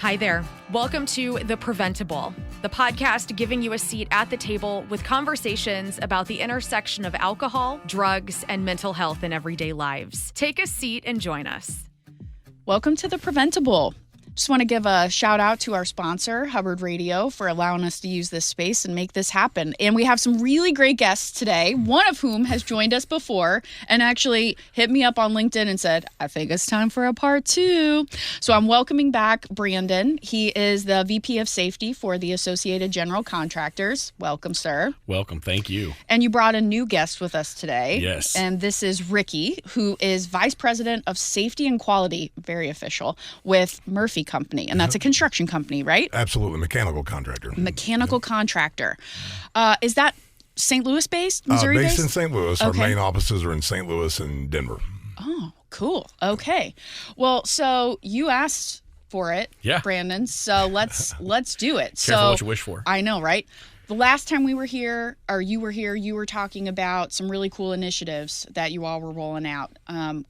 Hi there. Welcome to The Preventable, the podcast giving you a seat at the table with conversations about the intersection of alcohol, drugs, and mental health in everyday lives. Take a seat and join us. Welcome to The Preventable. Just want to give a shout out to our sponsor, Hubbard Radio, for allowing us to use this space and make this happen. And we have some really great guests today, one of whom has joined us before and actually hit me up on LinkedIn and said, I think it's time for a part 2. So I'm welcoming back Brandon. He is the VP of Safety for the Associated General Contractors. Welcome, sir. Welcome. Thank you. And you brought a new guest with us today. Yes. And this is Ricky, who is Vice President of Safety and Quality, very official, with Murphy Company, and that's a construction company, right? Absolutely. Mechanical contractor. Mechanical contractor. Is that St. Louis based, Missouri based? Based in St. Louis. Okay. Our main offices are in St. Louis and Denver. Oh, cool. Okay. Well, so you asked for it, Yeah. Brandon, so let's do it. Careful what you wish for. I know, right? The last time we were here, or you were here, you were talking about some really cool initiatives that you all were rolling out.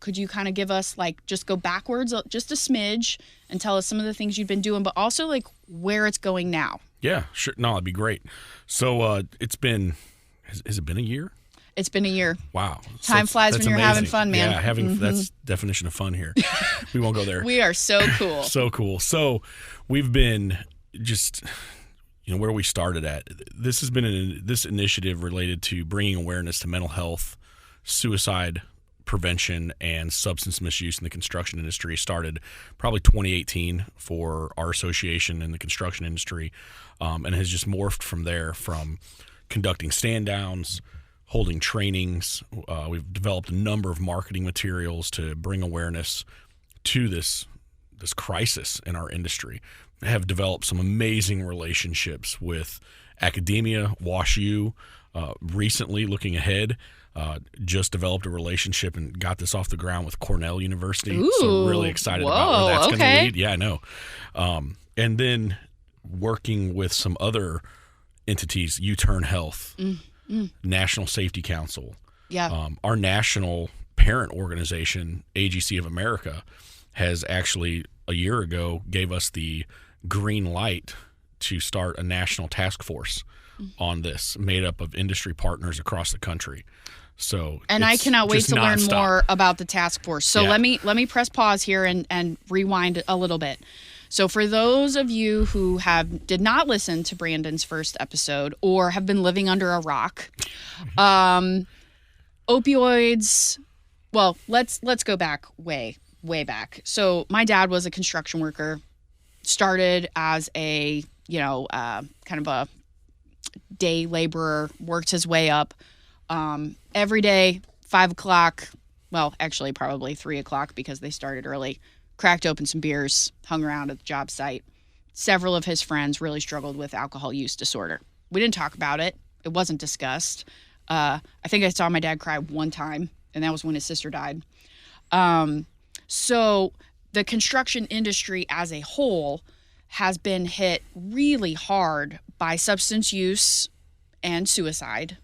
Could you kind of give us, just go backwards just a smidge and tell us some of the things you've been doing, but also, where it's going now? Yeah, sure. No, that'd be great. So it's been, has it been a year? It's been a year. Wow. Time flies that's when you're amazing. having fun, man. Yeah, that's definition of fun here. We won't go there. We are so cool. So cool. So we've been just... where we started at. This has been this initiative related to bringing awareness to mental health, suicide prevention, and substance misuse in the construction industry. Started probably 2018 for our association in the construction industry, and has just morphed from there, from conducting stand downs, holding trainings. We've developed a number of marketing materials to bring awareness to this crisis in our industry. Have developed some amazing relationships with academia, WashU. Recently, looking ahead, just developed a relationship and got this off the ground with Cornell University. Ooh, so really excited about where that's going to lead. Yeah, I know. And then working with some other entities, U-Turn Health, National Safety Council. Yeah. Our national parent organization, AGC of America, has actually a year ago gave us the green light to start a national task force on this, made up of industry partners across the country. So, and I cannot wait to learn more about the task force. So let me press pause here and rewind a little bit. So for those of you who did not listen to Brandon's first episode or have been living under a rock, opioids. Well, let's go back way back. So my dad was a construction worker, started as a, kind of a day laborer, worked his way up. Every day, 5 o'clock, well, actually probably 3 o'clock because they started early, cracked open some beers, hung around at the job site. Several of his friends really struggled with alcohol use disorder. We didn't talk about it. It wasn't discussed. I think I saw my dad cry one time, and that was when his sister died. So the construction industry as a whole has been hit really hard by substance use and suicide.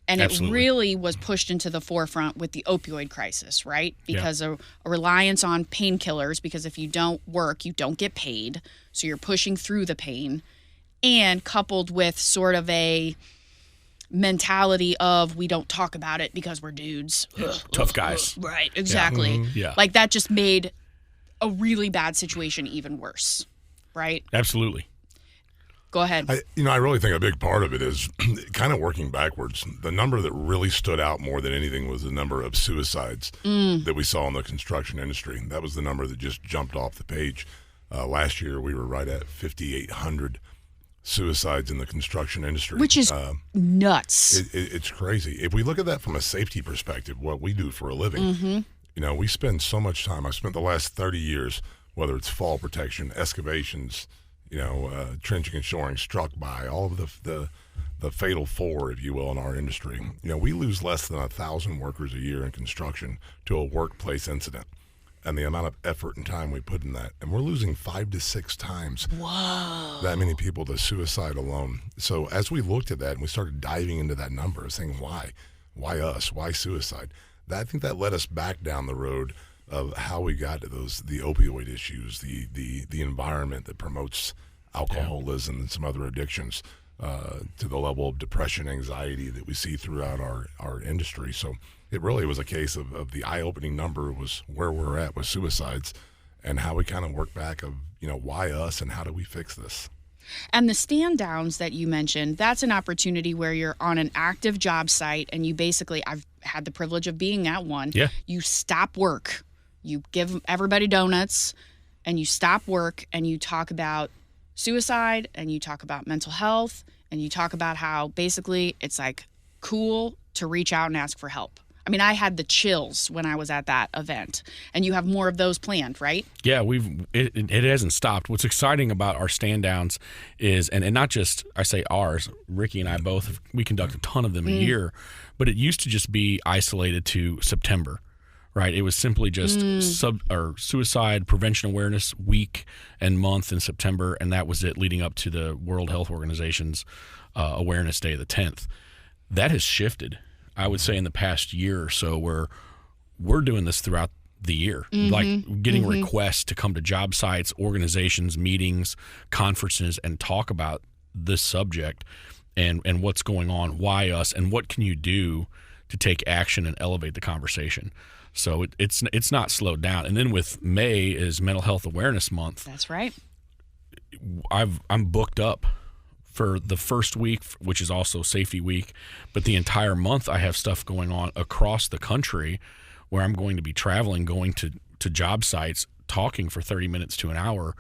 And Absolutely. It really was pushed into the forefront with the opioid crisis, right? Because of a reliance on painkillers, because if you don't work, you don't get paid. So you're pushing through the pain. And coupled with sort of a mentality of we don't talk about it because we're dudes. Tough guys. Right, exactly. Yeah. Mm-hmm. Yeah. Like that just made a really bad situation even worse, right? Absolutely. Go ahead. I really think a big part of it is kind of working backwards. The number that really stood out more than anything was the number of suicides that we saw in the construction industry. That was the number that just jumped off the page. Last year, we were right at 5,800 suicides in the construction industry. Which is nuts. It's crazy. If we look at that from a safety perspective, what we do for a living, we spend so much time. I've spent the last 30 years, whether it's fall protection, excavations, trenching and shoring, struck by, all of the fatal four, if you will, in our industry. We lose less than 1,000 workers a year in construction to a workplace incident. And the amount of effort and time we put in that. And we're losing 5 to 6 times that many people to suicide alone. So as we looked at that and we started diving into that number, saying why us, why suicide, I think that led us back down the road of how we got to the opioid issues, the environment that promotes alcoholism and some other addictions, to the level of depression, anxiety that we see throughout our industry. So it really was a case of the eye-opening number was where we're at with suicides and how we kind of work back of, why us and how do we fix this? And the stand downs that you mentioned, that's an opportunity where you're on an active job site and you basically, I've had the privilege of being at one. Yeah. You stop work, you give everybody donuts, and you stop work and you talk about suicide and you talk about mental health and you talk about how basically it's like cool to reach out and ask for help. I mean, I had the chills when I was at that event, and you have more of those planned, right? Yeah, it hasn't stopped. What's exciting about our stand downs is, and not just, I say ours, Ricky and I both, we conduct a ton of them a year, but it used to just be isolated to September, right? It was simply just suicide prevention awareness week and month in September, and that was it leading up to the World Health Organization's Awareness Day, the 10th. That has shifted. I would say in the past year or so, where we're doing this throughout the year, like getting requests to come to job sites, organizations, meetings, conferences, and talk about this subject and what's going on, why us, and what can you do to take action and elevate the conversation. So it's not slowed down. And then with May is Mental Health Awareness Month. That's right. I'm booked up for the first week, which is also Safety Week, but the entire month I have stuff going on across the country where I'm going to be traveling, going to job sites, talking for 30 minutes to an hour,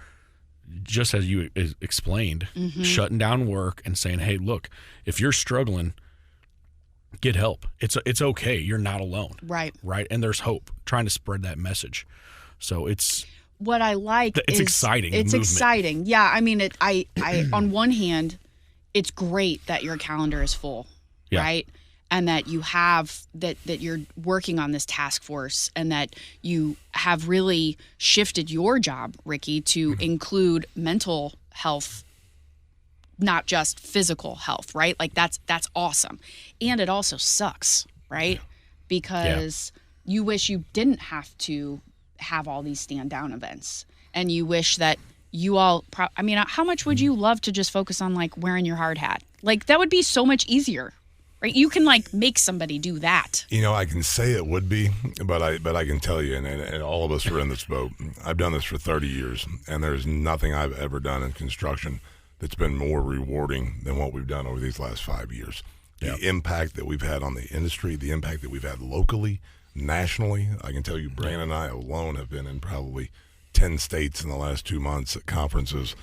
just as you explained, shutting down work and saying, hey, look, if you're struggling, get help. It's okay. You're not alone. Right. Right. And there's hope, trying to spread that message. So what I like it's is exciting. It's exciting. Yeah. I mean, I on one hand, it's great that your calendar is full, right? And that you have that you're working on this task force and that you have really shifted your job, Ricky, to include mental health, not just physical health, right? Like that's awesome. And it also sucks, right? Because you wish you didn't have to have all these stand down events, and you wish that you all how much would you love to just focus on like wearing your hard hat? Like that would be so much easier, right? You can like make somebody do that. I can say it would be, but I can tell you, and all of us are in this boat. I've done this for 30 years, and there's nothing I've ever done in construction that's been more rewarding than what we've done over these last 5 years. The impact that we've had on the industry, the impact that we've had locally, nationally. I can tell you, Brandon and I alone have been in probably 10 states in the last 2 months at conferences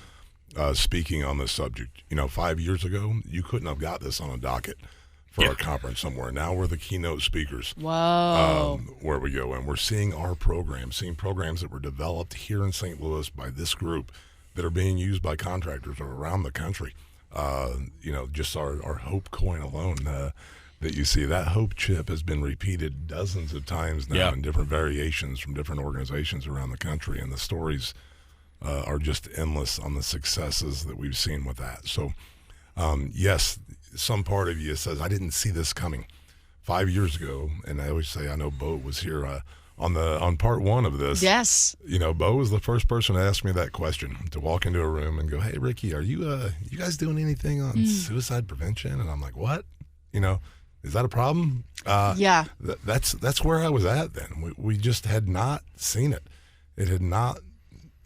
speaking on this subject. 5 years ago, you couldn't have got this on a docket for a conference somewhere. Now we're the keynote speakers. Whoa. Where we go. And we're seeing our programs, that were developed here in St. Louis by this group that are being used by contractors around the country. Just our Hope coin alone, that you see, that Hope chip has been repeated dozens of times now in different variations from different organizations around the country. And the stories are just endless on the successes that we've seen with that. So, yes, some part of you says, I didn't see this coming 5 years ago. And I always say, I know Bo was here on part one of this. Yes. Bo was the first person to ask me that question, to walk into a room and go, hey, Ricky, are you guys doing anything on suicide prevention? And I'm like, what? Is that a problem? That's where I was at then. We just had not seen it. It had not,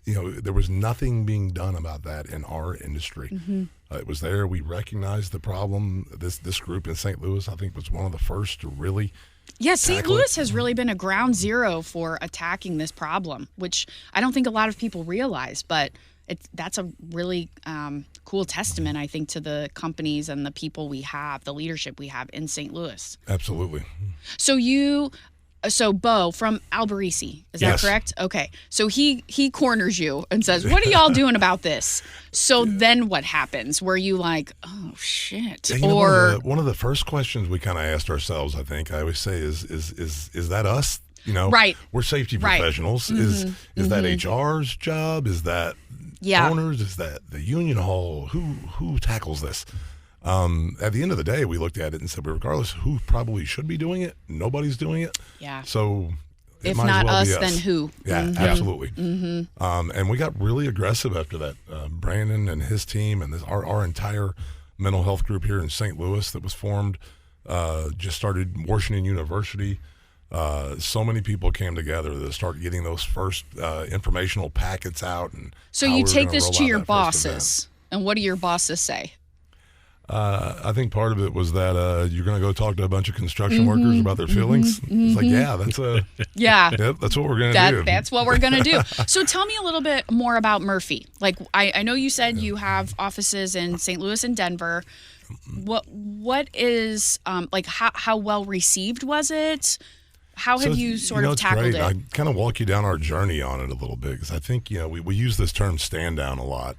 there was nothing being done about that in our industry. It was there. We recognized the problem. This group in St. Louis, I think, was one of the first to really St. Louis has really been a ground zero for attacking this problem, which I don't think a lot of people realize, but that's a really cool testament, I think, to the companies and the people we have, the leadership we have in St. Louis. Absolutely. So Bo from Alberici, is that correct? Okay. So he corners you and says, what are y'all doing about this? So then what happens? Were you like, oh, shit? Yeah, one of the first questions we kind of asked ourselves, I think, I always say is that us? Right. We're safety professionals. Is that HR's job? Is that owners? Is that the union hall? Who tackles this? At the end of the day, we looked at it and said, regardless who probably should be doing it, nobody's doing it. Yeah. So If might as not well us, be us. then who? Yeah, absolutely. And we got really aggressive after that. Brandon and his team and our entire mental health group here in St. Louis that was formed just started Washington University. So many people came together to start getting those first informational packets out. And So you take this to your bosses, and what do your bosses say? I think part of it was that you're going to go talk to a bunch of construction workers about their feelings. It's like, yeah, that's that's what we're going to do. That's what we're going to do. So tell me a little bit more about Murphy. Like I know you said you have offices in St. Louis and Denver. What is like how well received was it? How have you sort of tackled it? I kind of walk you down our journey on it a little bit because I think we use this term stand down a lot,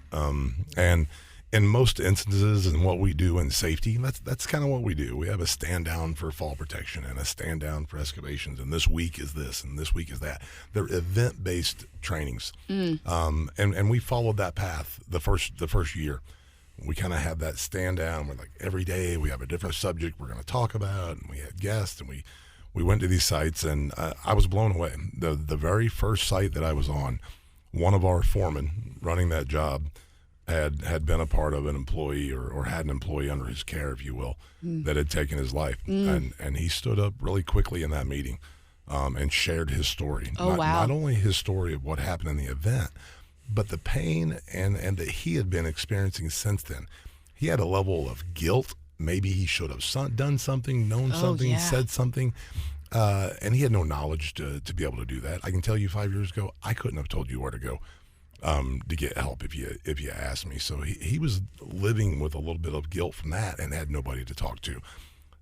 and in most instances, and what we do in safety, that's kind of what we do. We have a stand down for fall protection and a stand down for excavations, and this week is this, and this week is that. They're event based trainings, and we followed that path the first year. We kind of had that stand down. We're like every day we have a different subject we're going to talk about, and we had guests, and we went to these sites, and I was blown away. The very first site that I was on, one of our foremen running that job had been a part of an employee or had an employee under his care, if you will, that had taken his life. And he stood up really quickly in that meeting and shared his story. Not only his story of what happened in the event, but the pain and that he had been experiencing since then. He had a level of guilt. Maybe he should have done something, known something, said something. And he had no knowledge to be able to do that. I can tell you 5 years ago, I couldn't have told you where to go to get help if you asked me. So he was living with a little bit of guilt from that and had nobody to talk to.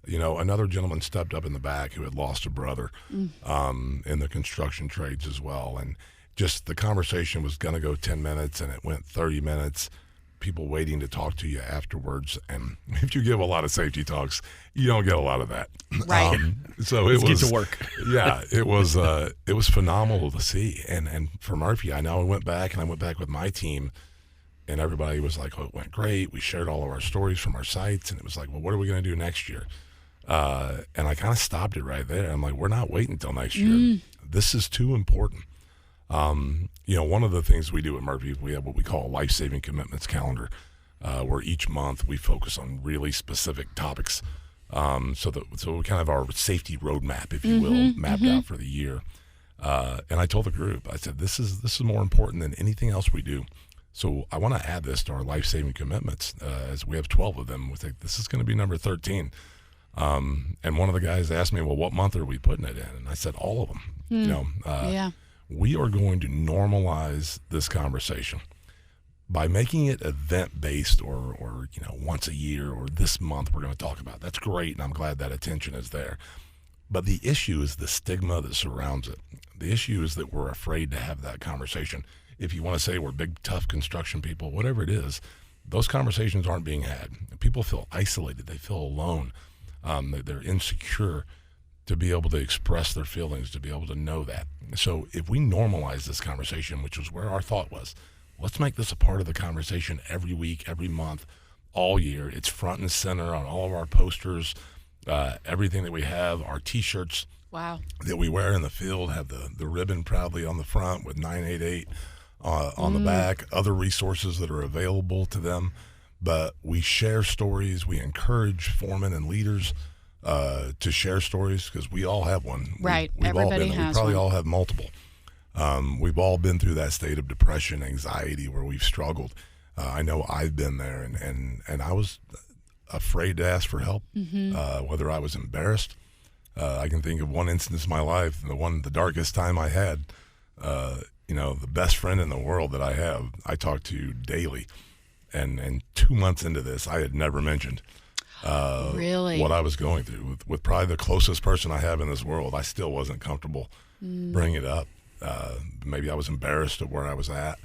Another gentleman stepped up in the back who had lost a brother in the construction trades as well. And just the conversation was going to go 10 minutes and it went 30 minutes. People waiting to talk to you afterwards, and if you give a lot of safety talks, you don't get a lot of that. Right. So it was get to work. Yeah, it was phenomenal to see. And for Murphy, I went back with my team, and everybody was like, "Oh, it went great." We shared all of our stories from our sites, and it was like, "Well, what are we going to do next year?" And I kind of stopped it right there. I'm like, "We're not waiting until next year. This is too important." One of the things we do at Murphy, we have what we call a life-saving commitments calendar, where each month we focus on really specific topics. So we kind of have our safety roadmap, if you will, mapped out for the year. And I told the group, I said, this is more important than anything else we do. So I want to add this to our life-saving commitments, as we have 12 of them. We think this is going to be number 13. And one of the guys asked me, well, what month are we putting it in? And I said, all of them. We are going to normalize this conversation by making it event-based or once a year or this month we're going to talk about. That's great, and I'm glad that attention is there. But the issue is the stigma that surrounds it. The issue is that we're afraid to have that conversation. If you want to say we're big, tough construction people, whatever it is, those conversations aren't being had. People feel isolated. They feel alone. They're insecure to be able to express their feelings, to be able to know that. So if we normalize this conversation, which was where our thought was, let's make this a part of the conversation every week, every month, all year. It's front and center on all of our posters, everything that we have, our T-shirts that we wear in the field have the ribbon proudly on the front with 988 on the back, other resources that are available to them. But we share stories. We encourage foremen and leaders to share stories because we all have one. Right. We've all been. Has we probably one. all have multiple. We've all been through that state of depression, anxiety, where we've struggled. I know I've been there, and I was afraid to ask for help, whether I was embarrassed. I can think of one instance in my life, the darkest time I had. The best friend in the world that I have, I talk to daily, and 2 months into this, I had never mentioned what I was going through with probably the closest person I have in this world. I still wasn't comfortable bringing it up. Maybe I was embarrassed at where I was at.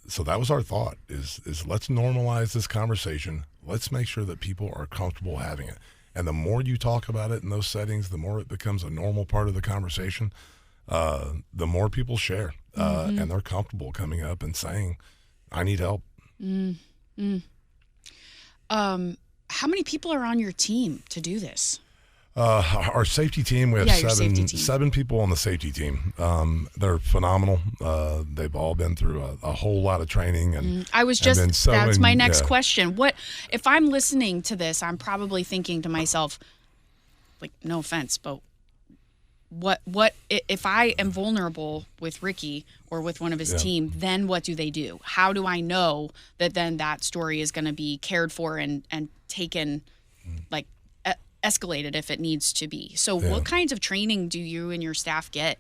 So that was our thought is let's normalize this conversation. Let's make sure that people are comfortable having it. And the more you talk about it in those settings, the more it becomes a normal part of the conversation, the more people share, and they're comfortable coming up and saying, I need help. How many people are on your team to do this? Our safety team, we have seven people on the safety team. They're phenomenal. They've all been through a whole lot of training. And that's my next question. What if I'm listening to this? I'm probably thinking to myself, like, no offense, but what if I am vulnerable with Ricky or with one of his team, then what do they do? How do I know that then that story is going to be cared for and taken, like, escalated if it needs to be? So what kinds of training do you and your staff get?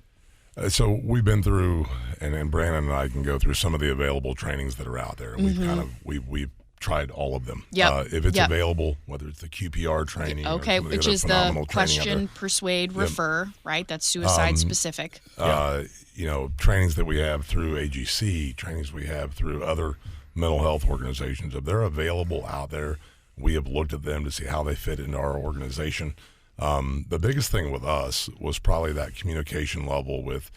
So we've been through, and Brandon and I can go through some of the available trainings that are out there. And we've tried all of them. If it's available, whether it's the QPR training, which is the question, persuade, refer, right? That's suicide specific. Trainings that we have through AGC, trainings we have through other mental health organizations. If they're available out there, we have looked at them to see how they fit into our organization. The biggest thing with us was probably that communication level, with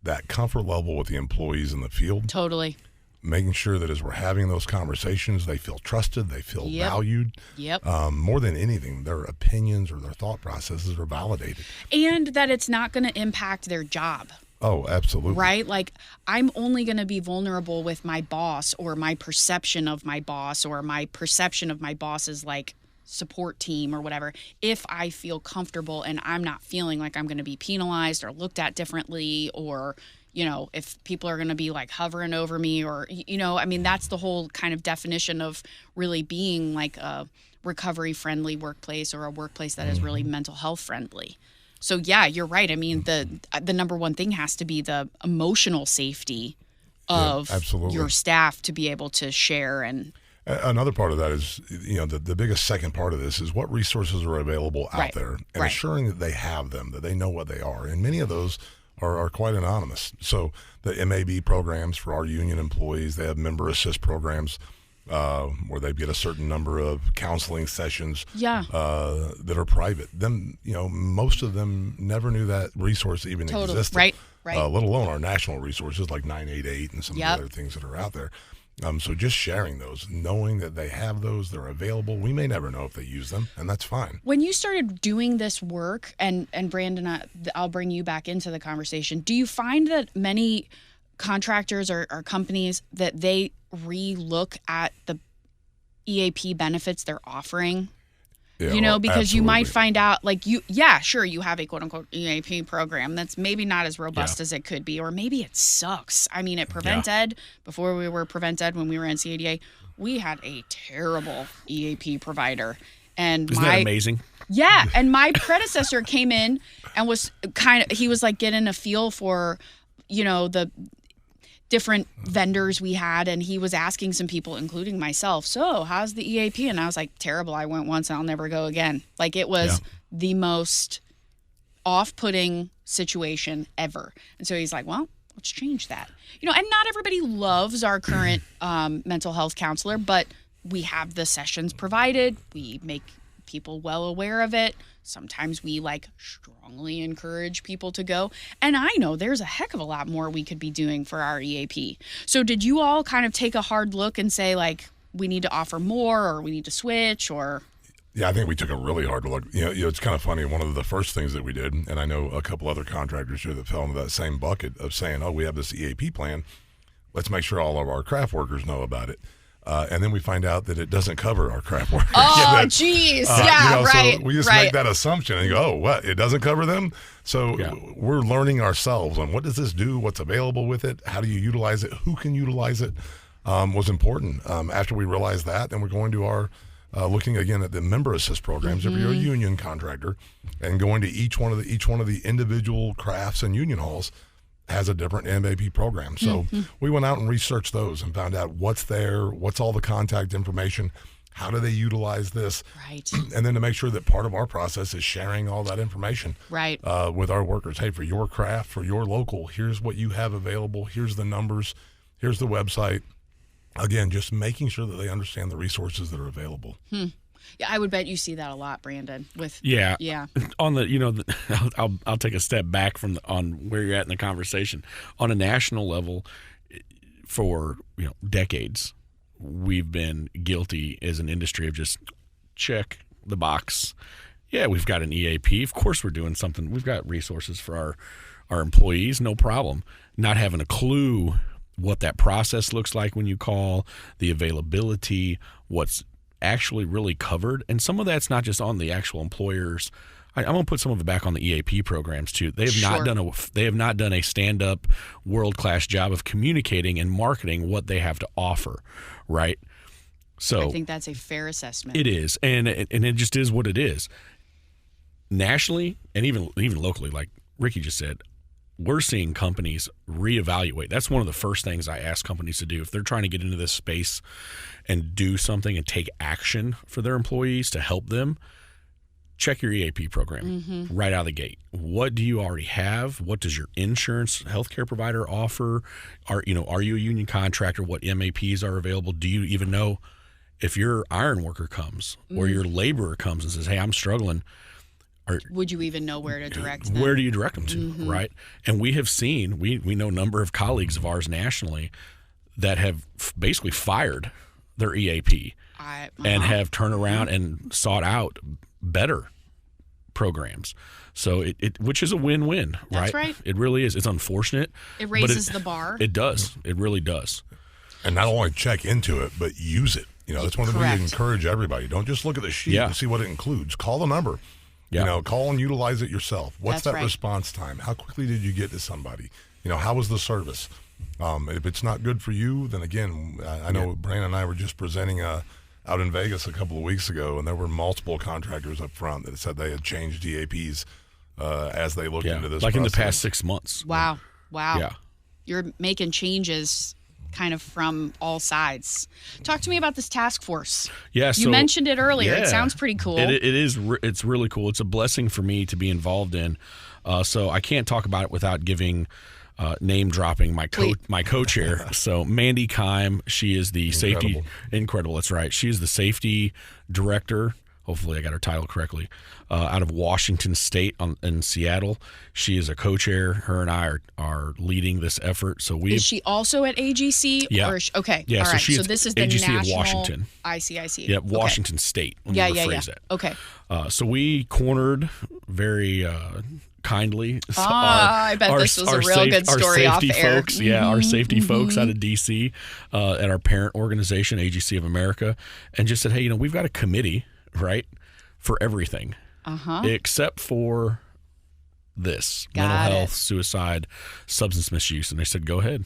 that comfort level with the employees in the field. Totally. Making sure that as we're having those conversations, they feel trusted, they feel valued. More than anything, their opinions or their thought processes are validated. And that it's not going to impact their job. Oh, absolutely. Right? Like, I'm only going to be vulnerable with my boss or my perception of my boss or my perception of my boss's, like, support team or whatever, if I feel comfortable and I'm not feeling like I'm going to be penalized or looked at differently, or, if people are going to be, like, hovering over me, or, that's the whole kind of definition of really being, like, a recovery-friendly workplace, or a workplace that is really mental health friendly. So, yeah, you're right. I mean, the number one thing has to be the emotional safety of your staff to be able to share. And another part of that is, the biggest second part of this is what resources are available out there, and assuring that they have them, that they know what they are. And many of those are quite anonymous. So the MAB programs for our union employees, they have member assist programs where they get a certain number of counseling sessions that are private. Most of them never knew that resource even existed. Right. Let alone our national resources like 988 and some of the other things that are out there. So just sharing those, knowing that they have those, they're available. We may never know if they use them, and that's fine. When you started doing this work, and Brandon, I'll bring you back into the conversation, do you find that many contractors or companies, that they re-look at the EAP benefits they're offering? Because absolutely. You might find out, like, you have a quote-unquote EAP program that's maybe not as robust as it could be, or maybe it sucks. I mean, at Prevent+Ed, before we were Prevent+Ed, when we were NCADA, we had a terrible EAP provider. And Isn't that amazing? Yeah, and my predecessor came in and was he was like getting a feel for, the different vendors we had, and he was asking some people, including myself, so how's the EAP? And I was like, terrible. I went once and I'll never go again. Like, it was the most off-putting situation ever. And so he's like, well, let's change that. And not everybody loves our current mental health counselor, but we have the sessions provided. We make people well aware of it. Sometimes we strongly encourage people to go. And I know there's a heck of a lot more we could be doing for our EAP. So did you all kind of take a hard look and say, like, we need to offer more, or we need to switch, or? Yeah, I think we took a really hard look. It's kind of funny. One of the first things that we did, and I know a couple other contractors here that fell into that same bucket of saying, oh, we have this EAP plan. Let's make sure all of our craft workers know about it. And then we find out that it doesn't cover our craft workers. Oh, geez. Right. So we just make that assumption and go, oh, what? It doesn't cover them? So we're learning ourselves on what does this do? What's available with it? How do you utilize it? Who can utilize it? Was important. After we realized that, then we're going to our looking again at the member assist programs. If you're a union contractor, and going to each one of the individual crafts and union halls has a different MAP program. So we went out and researched those and found out what's there, what's all the contact information, how do they utilize this, right? And then to make sure that part of our process is sharing all that information, right, with our workers. Hey, for your craft, for your local, here's what you have available. Here's the numbers. Here's the website. Again, just making sure that they understand the resources that are available. Yeah, I would bet you see that a lot, Brandon. On the I'll take a step back on where you're at in the conversation. On a national level, for decades, we've been guilty as an industry of just check the box. Yeah, we've got an EAP. Of course we're doing something. We've got resources for our employees, no problem. Not having a clue what that process looks like when you call, the availability, what's actually really covered. And some of that's not just on the actual employers. I'm going to put some of it back on the EAP programs too. They have not done a stand-up world-class job of communicating and marketing what they have to offer, right? So I think that's a fair assessment. It is, and it just is what it is. Nationally and even locally, like Ricky just said, we're seeing companies reevaluate. That's one of the first things I ask companies to do if they're trying to get into this space and do something and take action for their employees to help them. Check your EAP program right out of the gate. What do you already have? What does your insurance healthcare provider offer? Are you a union contractor? What MAPs are available? Do you even know if your iron worker comes or your laborer comes and says, "Hey, I'm struggling"? Would you even know where to direct them? Where do you direct them to, right? And we have seen, we know a number of colleagues of ours nationally that have basically fired their EAP and have turned around and sought out better programs. So which is a win-win, right? That's right. It really is. It's unfortunate. It raises the bar. It does. It really does. And not only check into it, but use it. That's one of the things we encourage everybody. Don't just look at the sheet and see what it includes. Call the number. Yeah. Call and utilize it yourself. What's That's that response time? How quickly did you get to somebody? How was the service? If it's not good for you, then again, I know Brandon and I were just presenting out in Vegas a couple of weeks ago, and there were multiple contractors up front that said they had changed DAPs as they looked into this. Like in the past 6 months. Wow. Yeah. You're making changes kind of from all sides. Talk to me about this task force. Yeah, you mentioned it earlier. It sounds pretty cool. It is. It's really cool. It's a blessing for me to be involved in. So I can't talk about it without giving name dropping my co-chair. So Mandy Kime, she is the safety. Incredible. That's right. She is the safety director. Hopefully I got her title correctly, out of Washington State in Seattle. She is a co-chair. Her and I are leading this effort. So is she also at AGC? Yeah. Okay. Yeah. All so right. she's So this is the AGC national. of Washington. I see. Yeah, Washington State. Let me rephrase that. Okay. So we cornered very kindly. I bet this was a real good story off safety air. Folks, our safety folks out of DC at our parent organization, AGC of America, and just said, hey, we've got a committee, right, for everything, except for this mental health, suicide, substance misuse, and they said, go ahead.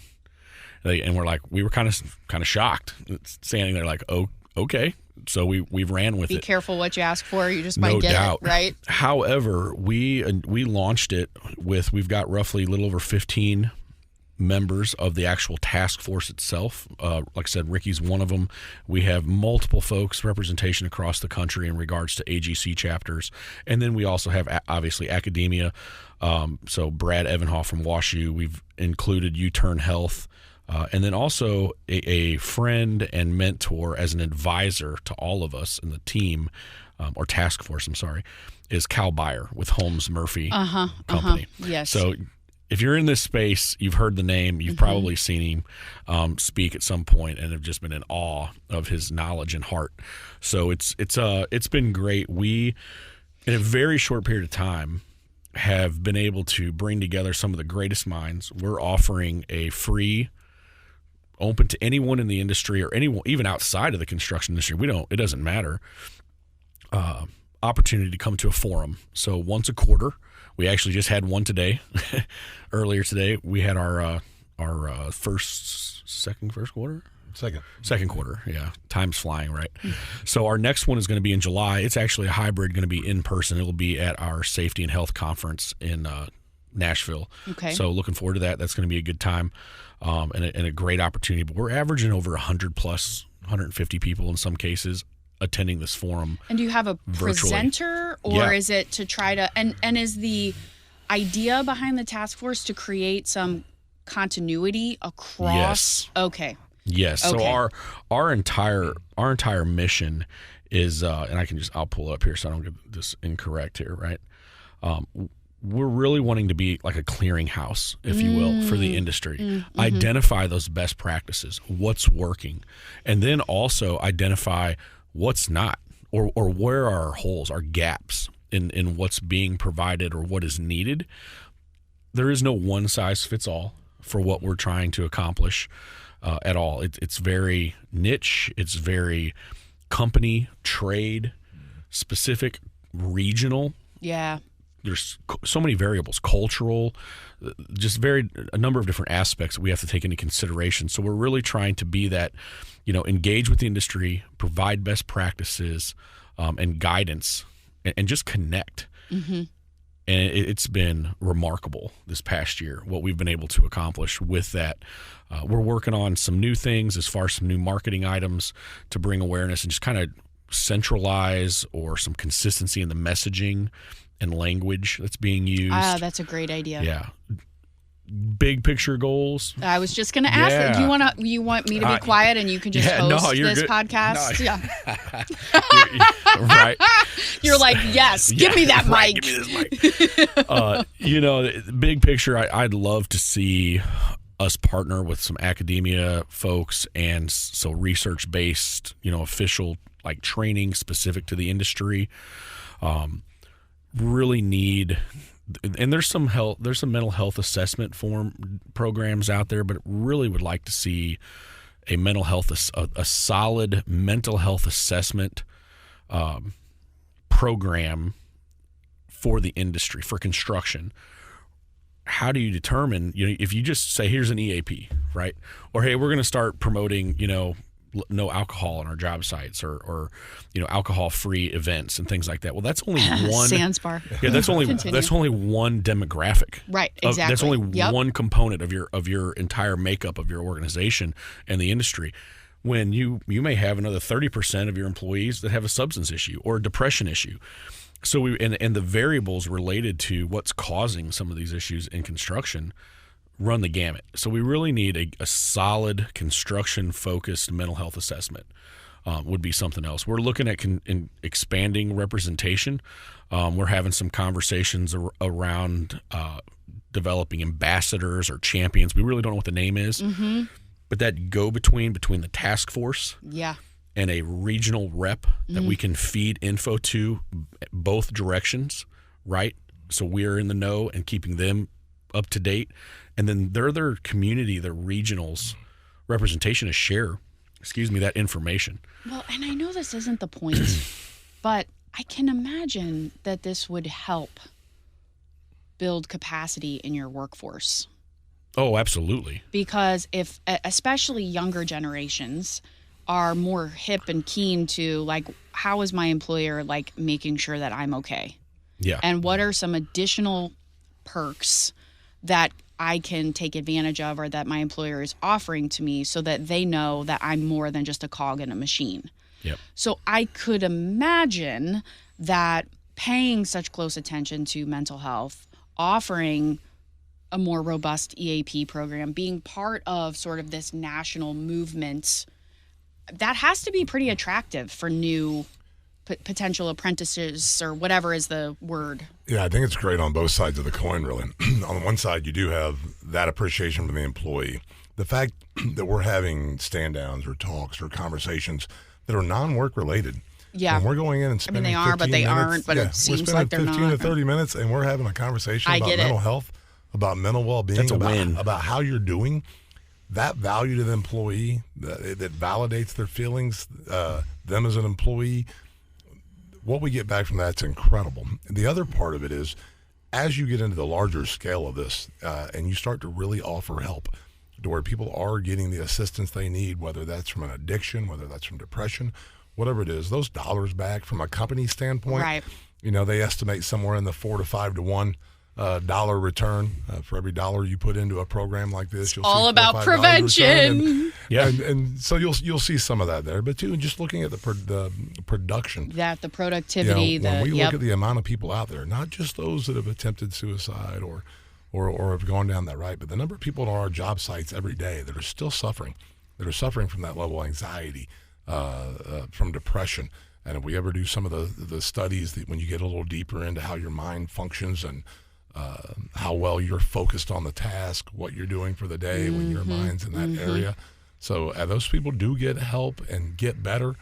And we're like, we were kind of shocked, standing there like, oh, okay. So we ran with it. Be careful what you ask for. You just might get it, right? However, we launched it with, we've got roughly a little over 15 members of the actual task force itself. Like I said, Ricky's one of them. We have multiple folks, representation across the country in regards to AGC chapters. And then we also have, obviously, academia. So Brad Evanhoff from WashU. We've included U-Turn Health. And then also a friend and mentor as an advisor to all of us in the team, or task force, I'm sorry, is Cal Beyer with Holmes Murphy Company. Yes. So if you're in this space, you've heard the name, you've probably seen him speak at some point and have just been in awe of his knowledge and heart. So it's been great. We, in a very short period of time, have been able to bring together some of the greatest minds. We're offering a free, open to anyone in the industry or anyone even outside of the construction industry. It doesn't matter. Opportunity to come to a forum. So once a quarter, we actually just had one today. Earlier today, we had our second quarter. Yeah, time's flying, right? So our next one is going to be in July. It's actually a hybrid, going to be in person. It'll be at our safety and health conference in Nashville. Okay. So looking forward to that. That's going to be a good time. And a great opportunity. But we're averaging over 100 plus, 150 people in some cases attending this forum. And do you have a presenter, or is it to try to and is the idea behind the task force to create some continuity across? Yes. Okay. Yes. Okay. So our entire mission is, and I'll pull it up here so I don't get this incorrect here, right? We're really wanting to be like a clearinghouse, if you will, for the industry. Identify those best practices, what's working, and then also identify what's not, or where are our holes, our gaps. in what's being provided or what is needed. There is no one size fits all for what we're trying to accomplish at all. It's very niche. It's very company, trade, specific, regional. Yeah. There's so many variables, cultural, just a number of different aspects that we have to take into consideration. So we're really trying to be that, engage with the industry, provide best practices and guidance, and just connect. Mm-hmm. And it's been remarkable this past year, what we've been able to accomplish with that. We're working on some new things as far as some new marketing items to bring awareness and just kind of centralize or some consistency in the messaging and language that's being used. That's a great idea. Yeah. Big picture goals. I was just going to ask that. Do you want me to be quiet and you can just host this podcast? No. Yeah. Right. You're like, yes, give me that right, mic. Give me this mic. Big picture, I'd love to see us partner with some academia folks and so research-based, official like training specific to the industry. Really need, and there's some mental health assessment programs out there, but really would like to see a solid mental health assessment program for the industry, for construction. How do you determine, if you just say, here's an EAP, right? Or, hey, we're going to start promoting, no alcohol on our job sites or alcohol-free events and things like that. Well, that's only one Sans bar. Yeah, that's only one demographic. Right, exactly. That's only one component of your entire makeup of your organization and the industry. When you may have another 30% of your employees that have a substance issue or a depression issue. So and the variables related to what's causing some of these issues in construction run the gamut. So we really need a solid construction-focused mental health assessment would be something else. We're looking at expanding representation. We're having some conversations around developing ambassadors or champions. We really don't know what the name is, but that go-between the task force and a regional rep that we can feed info to both directions, right? So we're in the know and keeping them up to date. And then their community, their regionals representation is share, that information. Well, and I know this isn't the point, but I can imagine that this would help build capacity in your workforce. Oh, absolutely. Because if, especially younger generations are more hip and keen to like, how is my employer like making sure that I'm okay? Yeah. And what are some additional perks that I can take advantage of or that my employer is offering to me so that they know that I'm more than just a cog in a machine. Yep. So I could imagine that paying such close attention to mental health, offering a more robust EAP program, being part of sort of this national movement, that has to be pretty attractive for new potential apprentices or whatever is the word. Yeah, I think it's great on both sides of the coin, really. On the one side, you do have that appreciation from the employee. The fact that we're having stand-downs or talks or conversations that are non-work related. Yeah. And we're going in and spending they are, but they aren't, but it seems like they're not. We're spending 15 to 30 minutes, and we're having a conversation about mental health, about mental well-being, That's a win. About how you're doing. That value to the employee, that validates their feelings, them as an employee. What we get back from that's incredible. And the other part of it is, as you get into the larger scale of this, and you start to really offer help to where people are getting the assistance they need, whether that's from an addiction, whether that's from depression, whatever it is, those dollars back from a company standpoint, right. They estimate somewhere in the 4 to 5 to 1 dollar return for every dollar you put into a program like this. You'll all see about prevention. And so you'll see some of that there. But too, just looking at the production, the productivity. When we look at the amount of people out there, not just those that have attempted suicide or have gone down that right, but the number of people on our job sites every day that are still suffering, from that level of anxiety, from depression. And if we ever do some of the studies that when you get a little deeper into how your mind functions and how well you're focused on the task, what you're doing for the day when your mind's in that area. So those people do get help and get better.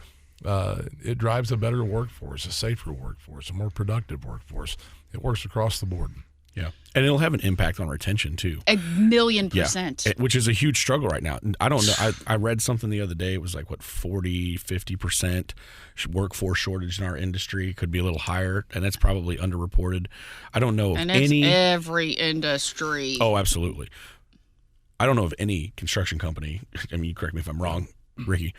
it drives a better workforce, a safer workforce, a more productive workforce. It works across the board. Yeah. And it'll have an impact on retention too. 1,000,000%. Yeah. Which is a huge struggle right now. I don't know. I read something the other day. It was like, 50% workforce shortage in our industry. Could be a little higher, and that's probably underreported. I don't know of And any. it's every industry. Oh, absolutely. I don't know of any construction company, I mean, you correct me if I'm wrong, Ricky,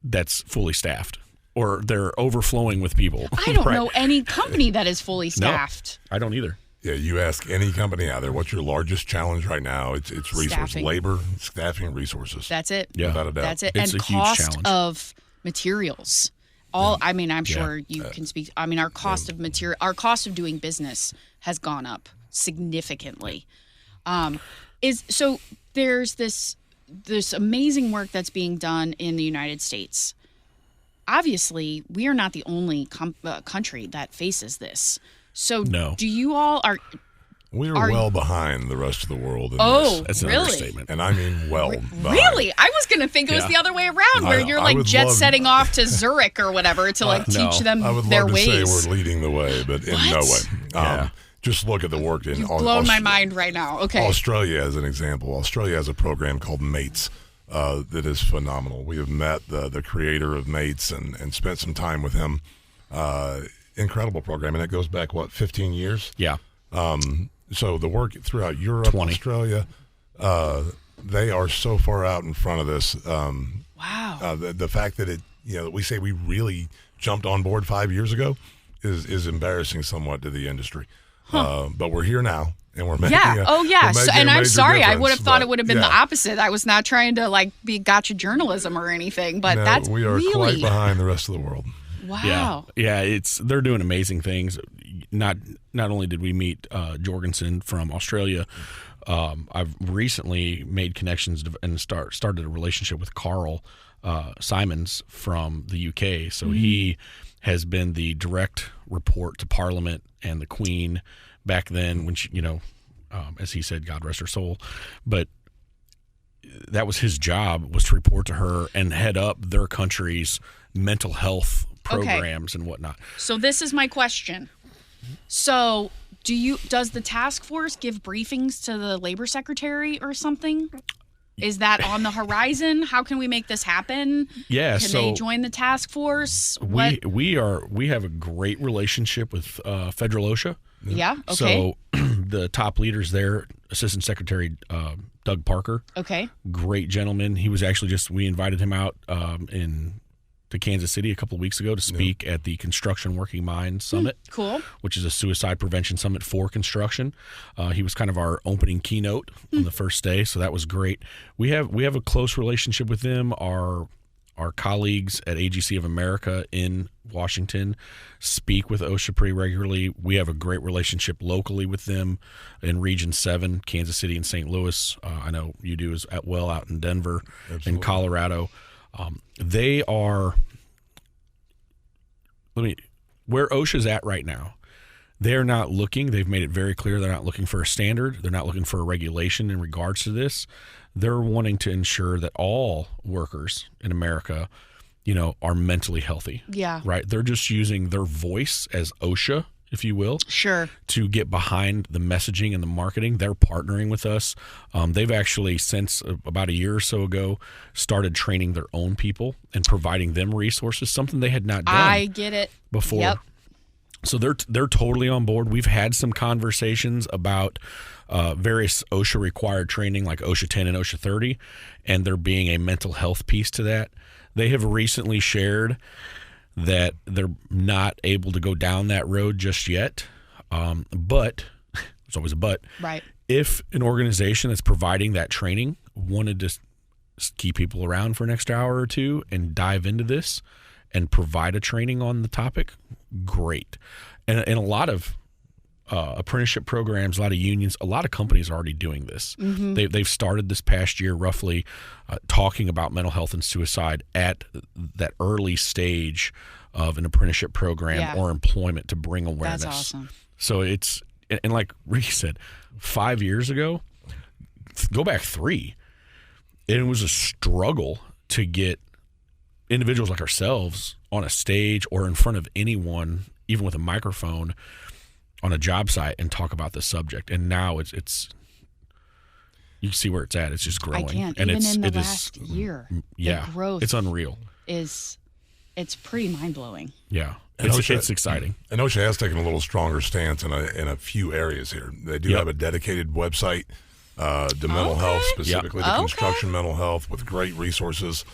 that's fully staffed or they're overflowing with people. I don't Right. know any company that is fully staffed. No, I don't either. Yeah, you ask any company out there, what's your largest challenge right now? It's resource, Staffing. labor, staffing, and resources. That's it. Yeah. Without a doubt. That's it. It's And a huge cost challenge. of materials. I mean, I'm sure you can speak. I mean, our cost of material, our cost of doing business has gone up significantly. So there's this amazing work that's being done in the United States. Obviously, we are not the only country that faces this. So No. do you all We're Are- well behind the rest of the world in Oh, this. That's an really? understatement. And I mean well behind. Really? I was going to think it was Yeah. the other way around, where you're I like would jet love- setting off to Zurich or whatever to like no. teach them I would their love to say ways. we're leading the way, but in no way. Yeah. Just look at the work in You've blown my mind right now. Okay. Australia, as an example. Australia has a program called MATES that is phenomenal. We have met the creator of MATES and spent some time with him. Incredible program, and it goes back, 15 years? Yeah. So the work throughout Europe, 20. Australia, they are so far out in front of this. Wow. The fact that that we say we really jumped on board 5 years ago is embarrassing somewhat to the industry. But we're here now, and we're making. Yeah. we're So, making and a I'm major sorry. I difference, would have thought but, it would have been yeah. the opposite. I was not trying to like be gotcha journalism or anything, but No, that's we are really quite behind the rest of the world. wow. Yeah. They're doing amazing things. Not only did we meet Jorgensen from Australia, I've recently made connections and started a relationship with Carl Simons from the UK. So he has been the direct report to Parliament and the Queen back then when she, as he said, God rest her soul. But that was his job, was to report to her and head up their country's mental health programs and whatnot. So this is my question. So does the task force give briefings to the labor secretary or something? Is that on the horizon? How can we make this happen? Yeah, Can they join the task force? we have a great relationship with Federal OSHA. Yeah. Okay. So the top leaders there, Assistant Secretary Doug Parker, Okay. great gentleman. He was actually we invited him out to Kansas City a couple of weeks ago to speak at the Construction Working Minds Summit, Cool. which is a suicide prevention summit for construction. He was kind of our opening keynote on the first day, so that was great. We have a close relationship with them. Our colleagues at AGC of America in Washington speak with OSHA pretty regularly. We have a great relationship locally with them in Region 7, Kansas City and St. Louis. I know you do as well out in Denver and Colorado. They are where OSHA's at right now. They're not looking. They've made it very clear they're not looking for a standard. They're not looking for a regulation in regards to this. They're wanting to ensure that all workers in America, are mentally healthy. Yeah. Right? They're just using their voice as OSHA, if you will, Sure. to get behind the messaging and the marketing. They're partnering with us. They've actually, since about a year or so ago, started training their own people and providing them resources, something they had not done I get it. before. Yep. So they're totally on board. We've had some conversations about various OSHA required training like OSHA 10 and OSHA 30, and there being a mental health piece to that. They have recently shared that they're not able to go down that road just yet. But there's always a but. Right. If an organization that's providing that training wanted to keep people around for an extra hour or two and dive into this and provide a training on the topic, great. And a lot of apprenticeship programs, a lot of unions, a lot of companies are already doing this. Mm-hmm. They've started this past year roughly talking about mental health and suicide at that early stage of an apprenticeship program or employment to bring awareness. That's awesome. So it's, and like Ricky said, 5 years ago, go back 3, and it was a struggle to get individuals like ourselves on a stage or in front of anyone, even with a microphone on a job site, and talk about the subject. And now it's you can see where it's at. It's just growing. I can't. And Even in the last year, yeah, the growth it's unreal. It's pretty mind-blowing. Yeah. And It's exciting. And OSHA has taken a little stronger stance in a few areas here. They do have a dedicated website to mental health, specifically to construction mental health, with great resources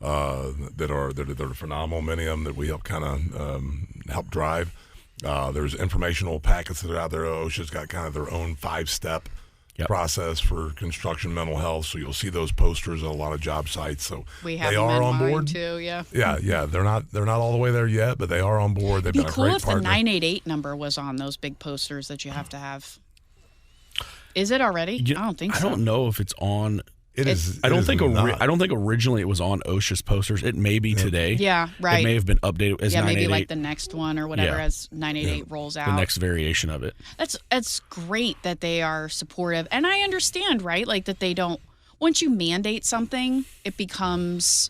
that are phenomenal. Many of them that we help kind of help drive. There's informational packets that are out there. OSHA's got kind of their own 5-step process for construction mental health, so you'll see those posters at a lot of job sites. So we have they them are in on mind board too. Yeah. They're not all the way there yet, but they are on board. They've It'd been be a cool great if partner. the 988 number was on those big posters that you have to have. Is it already? I don't think so. I don't know if it's on. It is. I don't think not. I don't think originally it was on OSHA's posters. It may be today. Yeah, right. It may have been updated as 988. Maybe like the next one or whatever as 988 rolls out. The next variation of it. That's great that they are supportive. And I understand, right? Like that they don't, once you mandate something, it becomes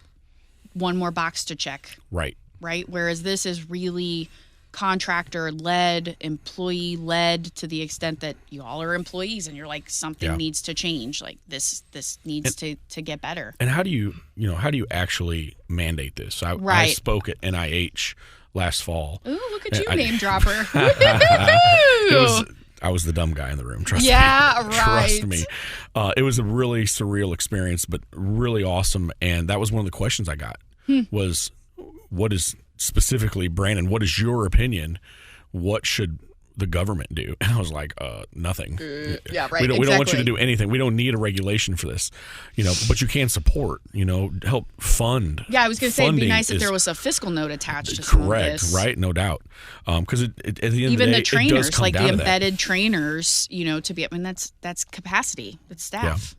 one more box to check. Right. Right? Whereas this is really contractor-led, employee-led, to the extent that you all are employees and you're like, something needs to change. Like this needs to get better. And how do you actually mandate this? I spoke at NIH last fall. Ooh, look at you, name dropper. I was the dumb guy in the room. Trust me. Right. Trust me. It was a really surreal experience, but really awesome. And that was one of the questions I got was, what is specifically, Brandon, what is your opinion? What should the government do? And I was like, nothing. Yeah, right. We don't want you to do anything. We don't need a regulation for this, but you can support, help fund. Yeah, I was going to say it'd be nice if there was a fiscal note attached to correct, some of this. Right? No doubt. Because at the end even of the day, the trainers, it does come like down the to embedded trainers, to be, that's capacity, that's staff.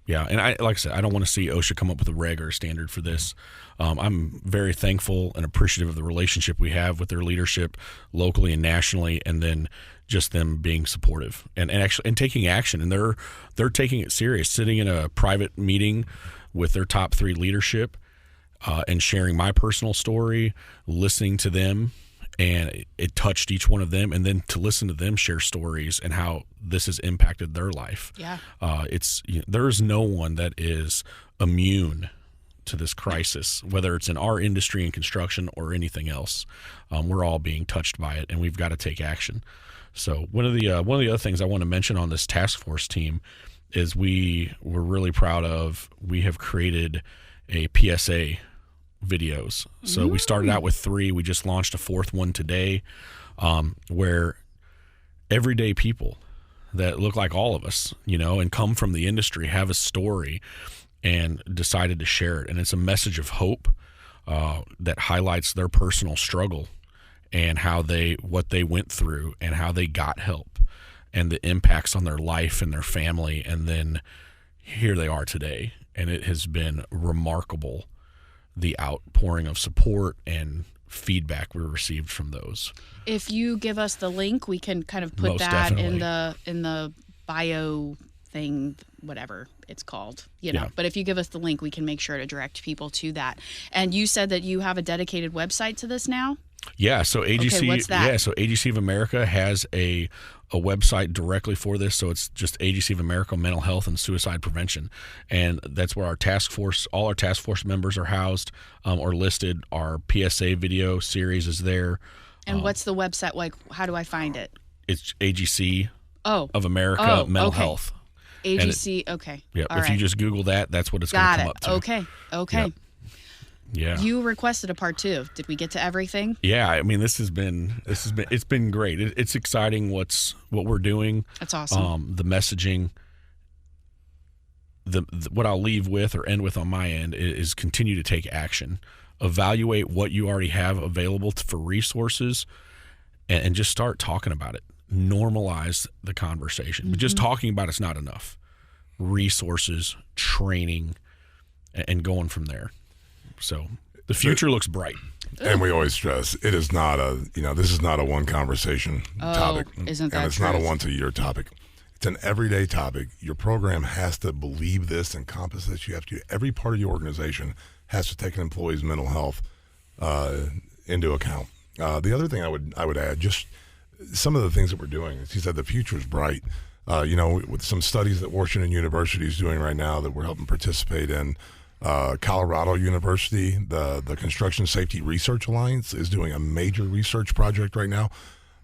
Yeah, and like I said, I don't want to see OSHA come up with a reg or a standard for this. I'm very thankful and appreciative of the relationship we have with their leadership locally and nationally, and then just them being supportive and actually taking action. And they're taking it serious, sitting in a private meeting with their top 3 leadership and sharing my personal story, listening to them. And it touched each one of them, and then to listen to them share stories and how this has impacted their life. Yeah, there is no one that is immune to this crisis, whether it's in our industry in construction or anything else. We're all being touched by it, and we've got to take action. So one of the other things I want to mention on this task force team is we're really proud of. We have created a PSA videos. So we started out with 3. We just launched a 4th one today, where everyday people that look like all of us, and come from the industry have a story and decided to share it. And it's a message of hope that highlights their personal struggle and what they went through and how they got help and the impacts on their life and their family. And then here they are today. And it has been remarkable, the outpouring of support and feedback we received from those. If you give us the link, we can kind of put Most that definitely. in the bio thing, whatever it's called, Yeah. But if you give us the link, we can make sure to direct people to that. And you said that you have a dedicated website to this now? Yeah, so AGC. Okay, what's that? Yeah, so AGC of America has a website directly for this. So it's just AGC of America Mental Health and Suicide Prevention, and that's where all our task force members are housed or listed. Our PSA video series is there. And what's the website like? How do I find it? It's AGC of America Mental Health. AGC. Okay. Yeah. All if you right. just Google that, that's what it's going to come up to. Okay. Yep. Yeah. You requested a part 2. Did we get to everything? Yeah, I mean, it's been great. It's exciting what we're doing. That's awesome. The messaging. What I'll leave with or end with on my end is continue to take action. Evaluate what you already have available for resources, and just start talking about it. Normalize the conversation. But just talking about it's not enough. Resources, training, and going from there. So the future looks bright. And we always stress it is not this is not a one conversation topic. Isn't that and it's true? not a once a year topic. It's an everyday topic. Your program has to believe this, encompass this. You have to, every part of your organization has to take an employee's mental health into account. The other thing I would add, just some of the things that we're doing, as he said, the future is bright. With some studies that Washington University is doing right now that we're helping participate in. Colorado University, the Construction Safety Research Alliance is doing a major research project right now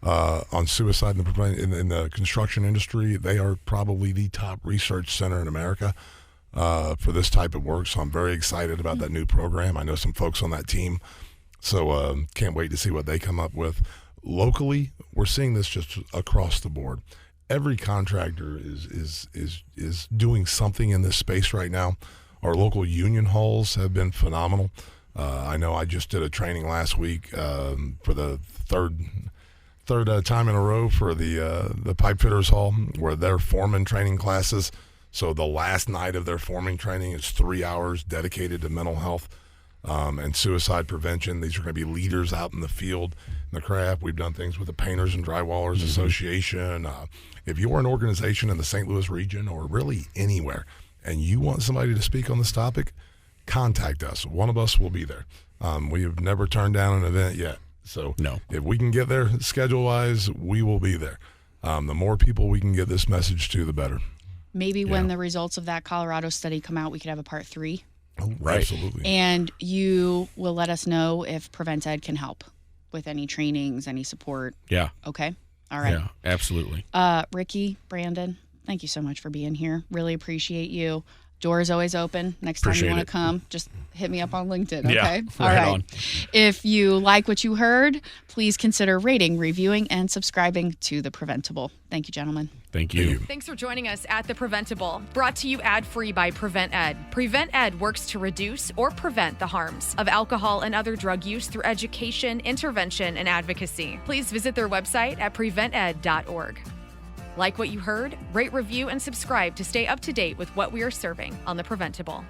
on suicide in the construction industry. They are probably the top research center in America for this type of work. So I'm very excited about that new program. I know some folks on that team, so can't wait to see what they come up with. Locally, we're seeing this just across the board. Every contractor is doing something in this space right now. Our local union halls have been phenomenal. I know I just did a training last week for the third time in a row for the pipe fitters hall, where they're foreman training classes. So the last night of their foreman training is 3 hours dedicated to mental health and suicide prevention. These are going to be leaders out in the field in the craft. We've done things with the Painters and Drywallers Association. If you're an organization in the St. Louis region or really anywhere, and you want somebody to speak on this topic, contact us. One of us will be there. We have never turned down an event yet. So if we can get there schedule-wise, we will be there. The more people we can get this message to, the better. Maybe when the results of that Colorado study come out, we could have a part 3. Oh, right. Absolutely. And you will let us know if Prevent+Ed can help with any trainings, any support. Yeah. Okay. All right. Yeah, absolutely. Ricky, Brandon, thank you so much for being here. Really appreciate you. Door is always open. Next time you want to come, just hit me up on LinkedIn, okay? Yeah, all right. On. If you like what you heard, please consider rating, reviewing, and subscribing to The Preventable. Thank you, gentlemen. Thank you. Thanks for joining us at The Preventable, brought to you ad-free by Prevent+Ed. Prevent+Ed works to reduce or prevent the harms of alcohol and other drug use through education, intervention, and advocacy. Please visit their website at prevented.org. Like what you heard? Rate, review, and subscribe to stay up to date with what we are serving on The Preventable.